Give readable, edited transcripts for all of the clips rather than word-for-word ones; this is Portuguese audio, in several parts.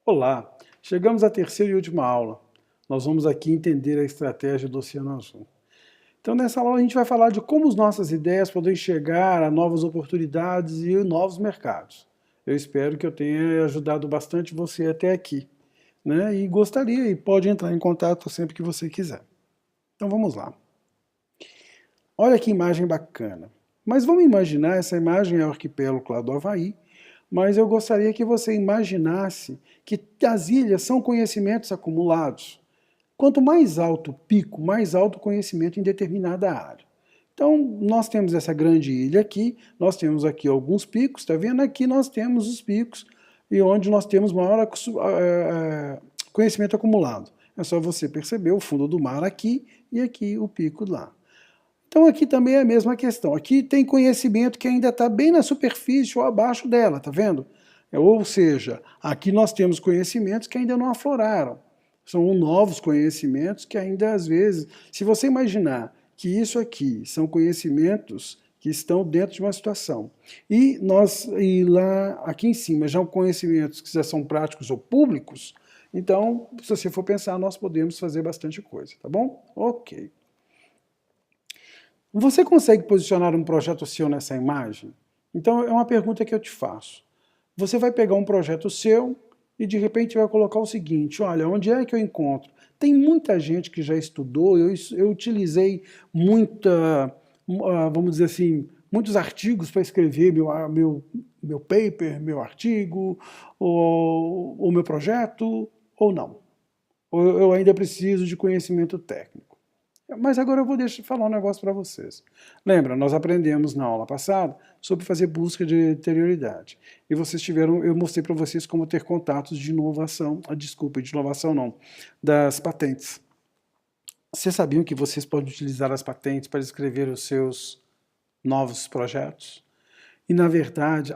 Olá, chegamos à terceira e última aula. Nós vamos aqui entender a estratégia do Oceano Azul. Então, nessa aula a gente vai falar de como as nossas ideias podem chegar a novas oportunidades e novos mercados. Eu espero que eu tenha ajudado bastante você até aqui, né? E gostaria e pode entrar em contato sempre que você quiser. Então vamos lá. Olha que imagem bacana. Mas vamos imaginar, essa imagem é o arquipélago lá do Havaí, mas eu gostaria que você imaginasse que as ilhas são conhecimentos acumulados. Quanto mais alto o pico, mais alto o conhecimento em determinada área. Então, nós temos essa grande ilha aqui, nós temos aqui alguns picos, está vendo? Aqui nós temos os picos, e onde nós temos maior conhecimento acumulado. É só você perceber o fundo do mar aqui e aqui o pico lá. Então aqui também é a mesma questão. Aqui tem conhecimento que ainda está bem na superfície ou abaixo dela, tá vendo? Ou seja, aqui nós temos conhecimentos que ainda não afloraram. São novos conhecimentos que ainda às vezes, se você imaginar que isso aqui são conhecimentos que estão dentro de uma situação, e lá aqui em cima já são conhecimentos que já são práticos ou públicos, então, se você for pensar, nós podemos fazer bastante coisa, tá bom? Ok. Você consegue posicionar um projeto seu nessa imagem? Então é uma pergunta que eu te faço. Você vai pegar um projeto seu e de repente vai colocar o seguinte, olha, onde é que eu encontro? Tem muita gente que já estudou, eu utilizei vamos dizer assim, muitos artigos para escrever meu paper, meu artigo, ou meu projeto, ou não. Ou eu ainda preciso de conhecimento técnico. Mas agora eu vou falar um negócio para vocês. Lembra, nós aprendemos na aula passada sobre fazer busca de interioridade. E vocês tiveram, eu mostrei para vocês como ter contatos de inovação, de inovação não, das patentes. Vocês sabiam que vocês podem utilizar as patentes para escrever os seus novos projetos? E na verdade,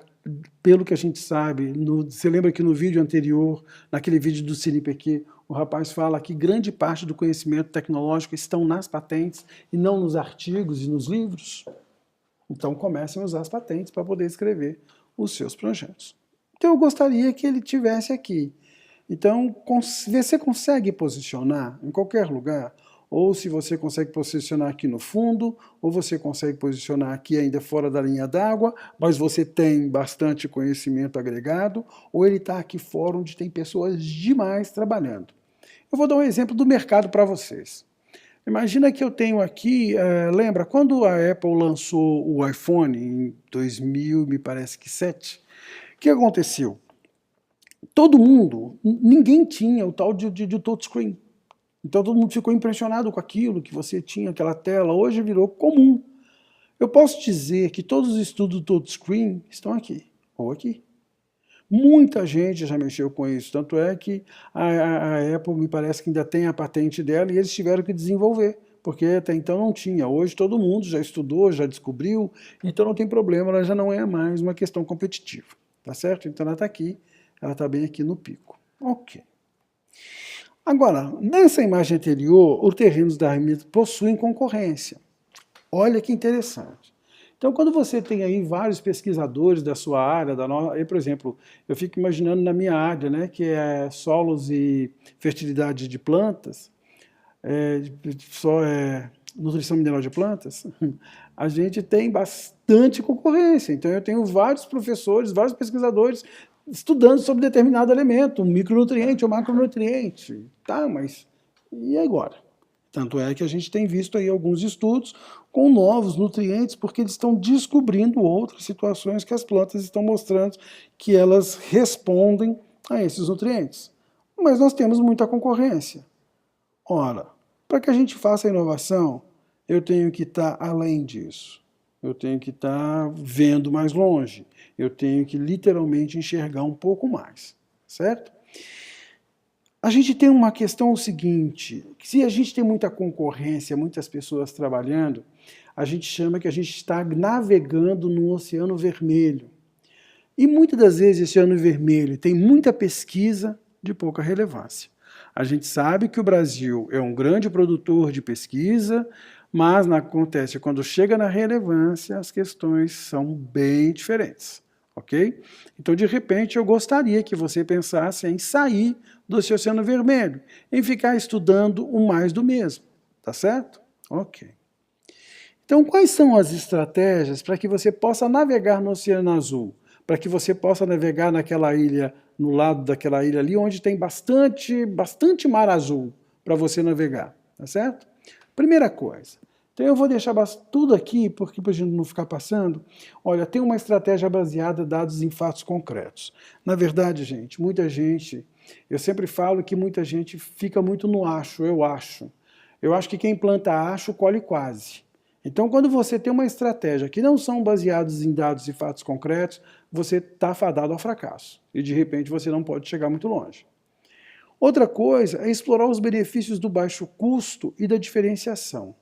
pelo que a gente sabe, você lembra que no vídeo anterior, naquele vídeo do CNPq, o rapaz fala que grande parte do conhecimento tecnológico estão nas patentes e não nos artigos e nos livros? Então comecem a usar as patentes para poder escrever os seus projetos. Então eu gostaria que ele tivesse aqui. Então, você consegue posicionar em qualquer lugar, ou se você consegue posicionar aqui no fundo, ou você consegue posicionar aqui ainda fora da linha d'água, mas você tem bastante conhecimento agregado, ou ele está aqui fora onde tem pessoas demais trabalhando. Eu vou dar um exemplo do mercado para vocês. Imagina que eu tenho aqui, lembra, quando a Apple lançou o iPhone em 2000, me parece que 7, o que aconteceu? Todo mundo, ninguém tinha o tal de touchscreen. Então todo mundo ficou impressionado com aquilo, que você tinha aquela tela, hoje virou comum. Eu posso dizer que todos os estudos do touchscreen estão aqui, ou aqui. Muita gente já mexeu com isso, tanto é que a Apple me parece que ainda tem a patente dela e eles tiveram que desenvolver, porque até então não tinha. Hoje todo mundo já estudou, já descobriu, então não tem problema, ela já não é mais uma questão competitiva, tá certo? Então ela está aqui, ela está bem aqui no pico. Ok. Agora, nessa imagem anterior, os terrenos da Armida possuem concorrência. Olha que interessante. Então, quando você tem aí vários pesquisadores da sua área, por exemplo, eu fico imaginando na minha área, né, que é solos e fertilidade de plantas, nutrição mineral de plantas, a gente tem bastante concorrência. Então, eu tenho vários professores, vários pesquisadores estudando sobre determinado elemento, um micronutriente ou macronutriente. Tá, mas e agora? Tanto é que a gente tem visto aí alguns estudos com novos nutrientes, porque eles estão descobrindo outras situações que as plantas estão mostrando que elas respondem a esses nutrientes. Mas nós temos muita concorrência. Ora, para que a gente faça a inovação, eu tenho que estar além disso. Eu tenho que estar vendo mais longe. Eu tenho que literalmente enxergar um pouco mais, certo? A gente tem uma questão seguinte, que se a gente tem muita concorrência, muitas pessoas trabalhando, a gente chama que a gente está navegando no Oceano Vermelho. E muitas das vezes esse Oceano Vermelho tem muita pesquisa de pouca relevância. A gente sabe que o Brasil é um grande produtor de pesquisa, mas acontece quando chega na relevância, as questões são bem diferentes. ok? Então, de repente, eu gostaria que você pensasse em sair do seu Oceano Vermelho, em ficar estudando o mais do mesmo, tá certo? Ok. Então, quais são as estratégias para que você possa navegar no Oceano Azul? Para que você possa navegar naquela ilha, no lado daquela ilha ali, onde tem bastante mar azul para você navegar, tá certo? Primeira coisa. Então eu vou deixar tudo aqui, porque para a gente não ficar passando. Olha, tem uma estratégia baseada em dados em fatos concretos. Na verdade, gente, muita gente, eu sempre falo que muita gente fica muito no acho, eu acho. Eu acho que quem planta acho, colhe quase. Então, quando você tem uma estratégia que não são baseados em dados e fatos concretos, você está fadado ao fracasso. E, de repente, você não pode chegar muito longe. Outra coisa é explorar os benefícios do baixo custo e da diferenciação.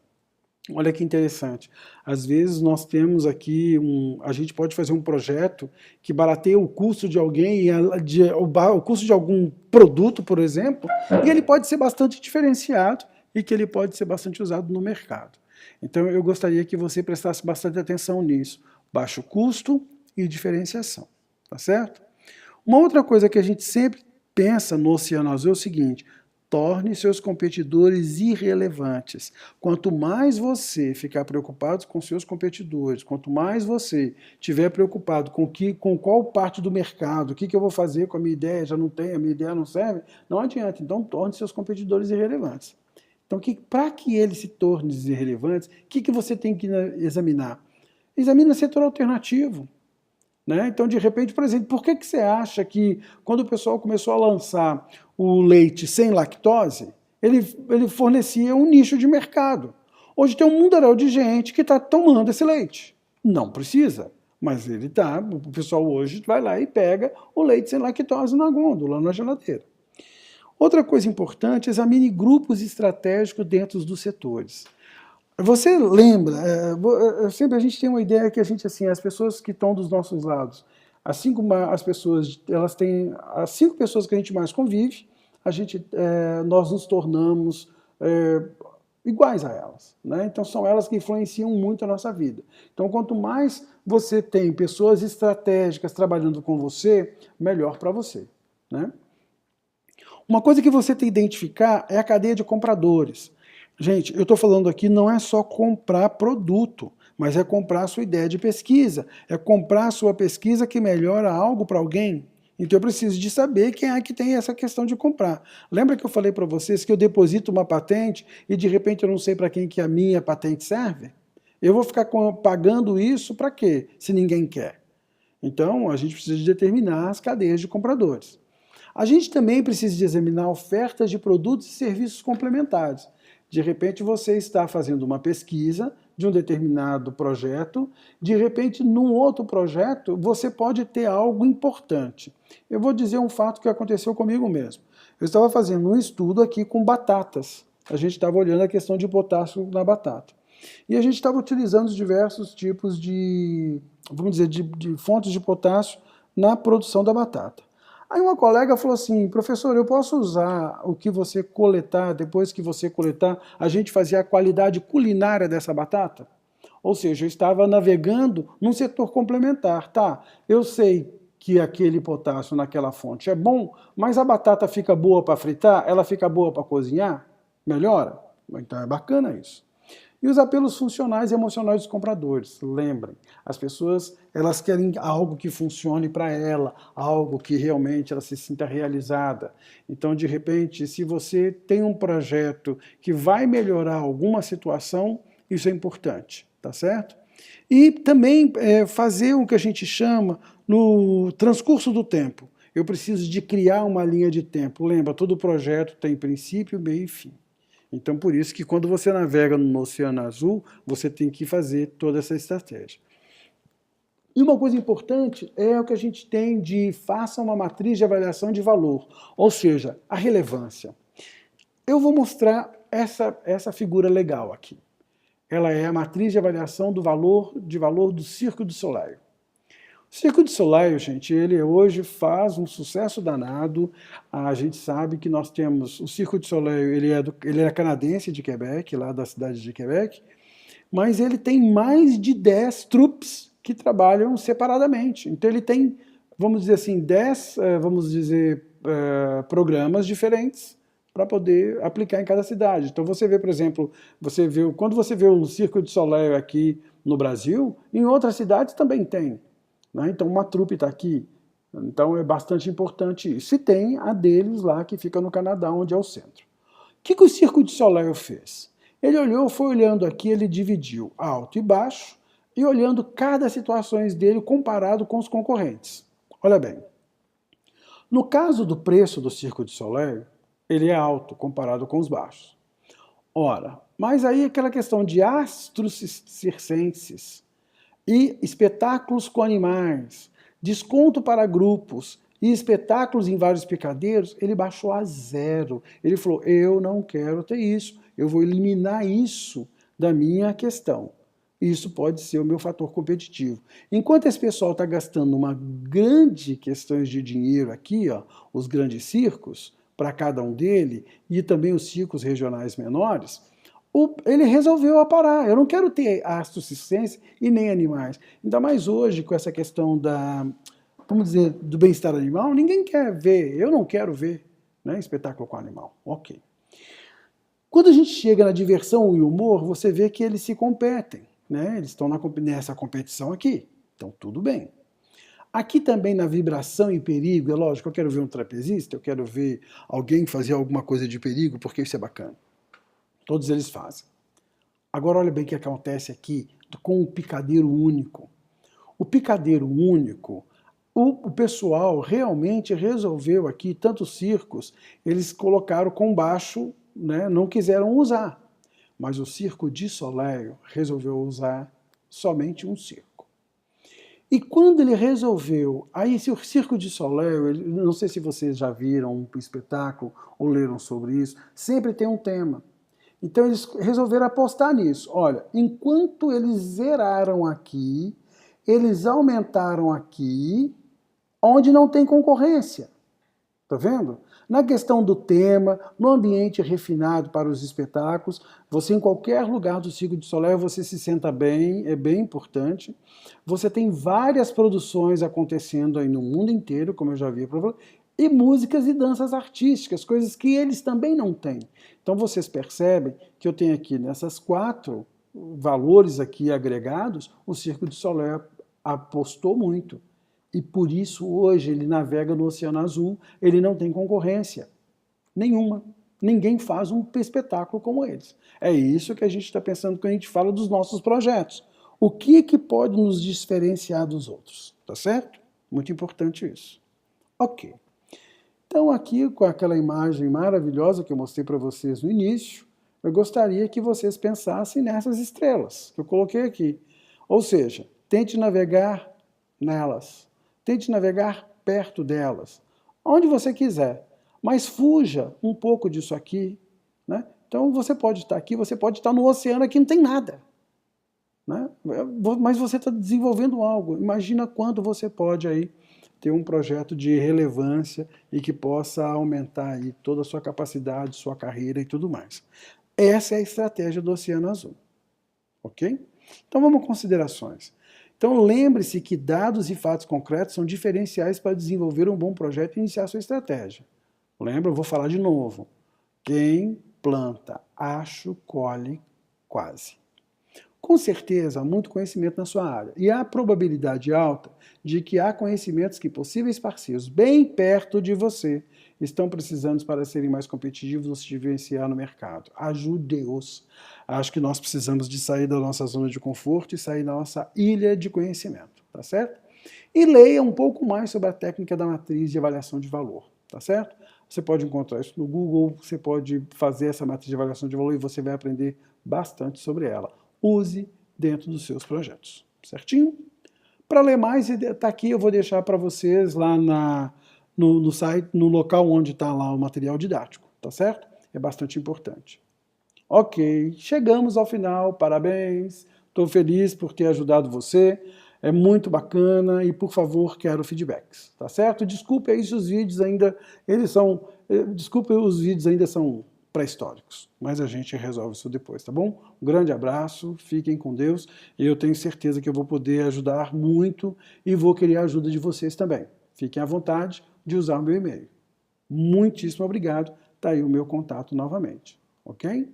Olha que interessante. Às vezes nós temos aqui, a gente pode fazer um projeto que barateia o custo de alguém, o custo de algum produto, por exemplo, e ele pode ser bastante diferenciado e que ele pode ser bastante usado no mercado. Então eu gostaria que você prestasse bastante atenção nisso. Baixo custo e diferenciação, tá certo? Uma outra coisa que a gente sempre pensa no Oceano Azul é o seguinte: torne seus competidores irrelevantes. Quanto mais você ficar preocupado com seus competidores, quanto mais você estiver preocupado com qual parte do mercado, o que eu vou fazer com a minha ideia, já não tem, a minha ideia não serve, não adianta. Então torne seus competidores irrelevantes. Então, para que eles se tornem irrelevantes, o que você tem que examinar? Examina setor alternativo. Né? Então, de repente, por exemplo, por que você acha que quando o pessoal começou a lançar o leite sem lactose, ele fornecia um nicho de mercado? Hoje tem um mundaréu de gente que está tomando esse leite. Não precisa, mas o pessoal hoje vai lá e pega o leite sem lactose na gôndola, na geladeira. Outra coisa importante, examine grupos estratégicos dentro dos setores. Você lembra, sempre a gente tem uma ideia que as pessoas que estão dos nossos lados, assim como as pessoas, elas têm as 5 pessoas que a gente mais convive, nós nos tornamos iguais a elas, né? Então são elas que influenciam muito a nossa vida. Então quanto mais você tem pessoas estratégicas trabalhando com você, melhor para você, né? Uma coisa que você tem que identificar é a cadeia de compradores. Gente, eu estou falando aqui não é só comprar produto, mas é comprar a sua ideia de pesquisa, é comprar a sua pesquisa que melhora algo para alguém. Então eu preciso de saber quem é que tem essa questão de comprar. Lembra que eu falei para vocês que eu deposito uma patente e de repente eu não sei para quem que a minha patente serve? Eu vou ficar pagando isso para quê, se ninguém quer? Então a gente precisa de determinar as cadeias de compradores. A gente também precisa de examinar ofertas de produtos e serviços complementares. De repente você está fazendo uma pesquisa de um determinado projeto, de repente num outro projeto você pode ter algo importante. Eu vou dizer um fato que aconteceu comigo mesmo. Eu estava fazendo um estudo aqui com batatas. A gente estava olhando a questão de potássio na batata. E a gente estava utilizando diversos tipos de, vamos dizer, de fontes de potássio na produção da batata. Aí uma colega falou assim: professor, eu posso usar o que você coletar, depois que você coletar, a gente fazer a qualidade culinária dessa batata? Ou seja, eu estava navegando num setor complementar. Tá, eu sei que aquele potássio naquela fonte é bom, mas a batata fica boa para fritar? Ela fica boa para cozinhar? Melhora? Então é bacana isso. E os apelos funcionais e emocionais dos compradores. Lembrem, as pessoas elas querem algo que funcione para ela, algo que realmente ela se sinta realizada. Então, de repente, se você tem um projeto que vai melhorar alguma situação, isso é importante, tá certo? E também fazer o que a gente chama no transcurso do tempo. Eu preciso de criar uma linha de tempo. Lembra, todo projeto tem princípio, meio e fim. Então, por isso que quando você navega no Oceano Azul, você tem que fazer toda essa estratégia. E uma coisa importante é o que a gente tem de faça uma matriz de avaliação de valor, ou seja, a relevância. Eu vou mostrar essa figura legal aqui. Ela é a matriz de avaliação do valor do Cirque du Soleil. O Cirque du Soleil, gente, ele hoje faz um sucesso danado. A gente sabe que nós temos o Cirque du Soleil, ele é canadense de Quebec, lá da cidade de Quebec, mas ele tem mais de 10 troupes que trabalham separadamente. Então ele tem, vamos dizer assim, 10, programas diferentes para poder aplicar em cada cidade. Então você vê, por exemplo, quando você vê o Circo de Soleil aqui no Brasil, em outras cidades também tem, né? Então uma trupe está aqui. Então é bastante importante isso. E tem a deles lá que fica no Canadá, onde é o centro. O que o Circo de Soleil fez? Ele olhou, foi olhando aqui, ele dividiu alto e baixo, e olhando cada situação dele comparado com os concorrentes. Olha bem, no caso do preço do Circo de Soleil, ele é alto comparado com os baixos. Ora, mas aí aquela questão de astros circenses e espetáculos com animais, desconto para grupos e espetáculos em vários picadeiros, ele baixou a 0. Ele falou, eu não quero ter isso, eu vou eliminar isso da minha questão. Isso pode ser o meu fator competitivo. Enquanto esse pessoal está gastando uma grande questão de dinheiro aqui, ó, os grandes circos, para cada um dele, e também os circos regionais menores, ele resolveu parar. Eu não quero ter astrossistência e nem animais. Ainda mais hoje, com essa questão vamos dizer, do bem-estar animal, ninguém quer ver, eu não quero ver, né, espetáculo com animal. Ok. Quando a gente chega na diversão e humor, você vê que eles se competem. Né? Eles estão nessa competição aqui, então tudo bem. Aqui também na vibração e perigo, é lógico, eu quero ver um trapezista, eu quero ver alguém fazer alguma coisa de perigo, porque isso é bacana. Todos eles fazem. Agora olha bem o que acontece aqui com o picadeiro único. O picadeiro único, o pessoal realmente resolveu aqui, tantos circos, eles colocaram com baixo, né, não quiseram usar. Mas o Circo de Soleil resolveu usar somente um circo. E quando ele resolveu, aí o Circo de Soleil, não sei se vocês já viram um espetáculo ou leram sobre isso, sempre tem um tema. Então eles resolveram apostar nisso. Olha, enquanto eles zeraram aqui, eles aumentaram aqui, onde não tem concorrência. Tá vendo? Na questão do tema, no ambiente refinado para os espetáculos, você em qualquer lugar do Circo de Soleil, você se senta bem, é bem importante. Você tem várias produções acontecendo aí no mundo inteiro, como eu já vi para você, e músicas e danças artísticas, coisas que eles também não têm. Então vocês percebem que eu tenho aqui nessas 4 valores aqui agregados, o Circo de Soleil apostou muito. E por isso hoje ele navega no Oceano Azul, ele não tem concorrência nenhuma. Ninguém faz um espetáculo como eles. É isso que a gente está pensando quando a gente fala dos nossos projetos. O que pode nos diferenciar dos outros? Tá certo? Muito importante isso. Ok. Então aqui com aquela imagem maravilhosa que eu mostrei para vocês no início, eu gostaria que vocês pensassem nessas estrelas que eu coloquei aqui. Ou seja, tente navegar nelas. Tente navegar perto delas, onde você quiser, mas fuja um pouco disso aqui. Né? Então você pode estar aqui, você pode estar no oceano aqui, não tem nada. Né? Mas você está desenvolvendo algo. Imagina quanto você pode aí ter um projeto de relevância e que possa aumentar aí toda a sua capacidade, sua carreira e tudo mais. Essa é a estratégia do Oceano Azul. Ok? Então vamos a considerações. Então lembre-se que dados e fatos concretos são diferenciais para desenvolver um bom projeto e iniciar sua estratégia. Lembra? Eu vou falar de novo. Quem planta, acho, colhe, quase. Com certeza, há muito conhecimento na sua área. E há a probabilidade alta de que há conhecimentos que possíveis parceiros bem perto de você estão precisando para serem mais competitivos ou se diferenciar no mercado. Ajude-os. Acho que nós precisamos de sair da nossa zona de conforto e sair da nossa ilha de conhecimento, tá certo? E leia um pouco mais sobre a técnica da matriz de avaliação de valor, tá certo? Você pode encontrar isso no Google, você pode fazer essa matriz de avaliação de valor e você vai aprender bastante sobre ela. Use dentro dos seus projetos, certinho? Para ler mais, está aqui, eu vou deixar para vocês lá no site, no local onde está lá o material didático, tá certo? É bastante importante. Ok, chegamos ao final, parabéns, estou feliz por ter ajudado você, é muito bacana e, por favor, quero feedbacks, tá certo? Desculpe aí se os vídeos ainda, desculpe, os vídeos ainda são pré-históricos. Mas a gente resolve isso depois, tá bom? Um grande abraço, fiquem com Deus, e eu tenho certeza que eu vou poder ajudar muito e vou querer a ajuda de vocês também. Fiquem à vontade de usar o meu e-mail. Muitíssimo obrigado, tá aí o meu contato novamente, ok?